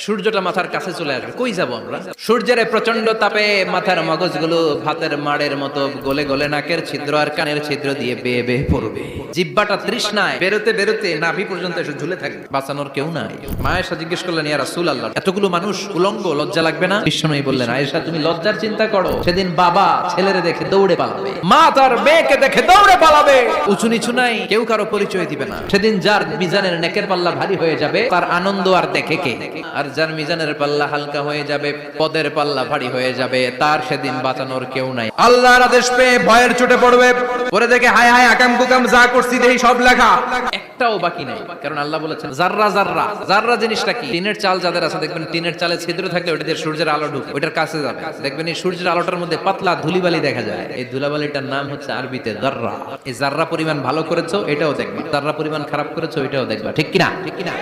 সূর্যটা মাথার কাছে চলে আসবে, কই যাব আমরা? সূর্যের এই প্রচন্ড তাপে মাথার মগজগুলো ভাতের মাড়ের মতো গলে গলে নাকের ছিদ্র আর কানের ছিদ্র দিয়ে বেয়ে বেয়ে পড়বে। জিহ্বাটা তৃষ্ণায় বেরোতে বেরোতে নাভি পর্যন্ত এসে ঝুলে থাকবে, বাঁচানোর কেউ নাই। মা আয়েশা জিজ্ঞেস করলেন, ইয়া রাসূলুল্লাহ, এতগুলো মানুষ উলঙ্গ, লজ্জা লাগবে না? বিশ্বনবী বললেন, আয়েশা তুমি লজ্জার চিন্তা করো, সেদিন বাবা ছেলেরে দেখে দৌড়ে পালাবে, মা তার মেয়েকে দেখে দৌড়ে পালাবে, উঁচু নিচু নাই, কেউ কারো পরিচয় দিবে না। সেদিন যার মিজানের নেকের পাল্লা ভারী হয়ে যাবে তার আনন্দ আর দেখে কে? আর যার মিজানের পাল্লা হালকা হয়ে যাবে, পদের পাল্লা ভারী হয়ে যাবে, তার সেদিন বাঁচানোর কেউ নাই। আল্লাহর আদেশ পেয়ে ভয়ের চোটে পড়বে, পরে দেখে হায় হায় আকাম কুকাম যা করছি দেখি সব লেখা, একটাও বাকি নাই। কারণ আল্লাহ বলেছেন জাররা জাররা। জাররা জিনিসটা কি? টিনের চাল যাদের আছে দেখবেন টিনের চালে ছিদ্র থাকলে ওটা দিয়ে সূর্যের আলো ঢুকে, ওটার কাছে যাবে, দেখবেন এই সূর্যের আলোটার মধ্যে পাতলা ধুলিবালি দেখা যায়। এই ধুলাবালিটার নাম হচ্ছে আরবিতে জাররা। এই জাররা পরিমাণ ভালো করেছো এটাও দেখবা, জাররা পরিমাণ খারাপ করেছো এটাও দেখবা, ঠিক কিনা? ঠিক কিনা?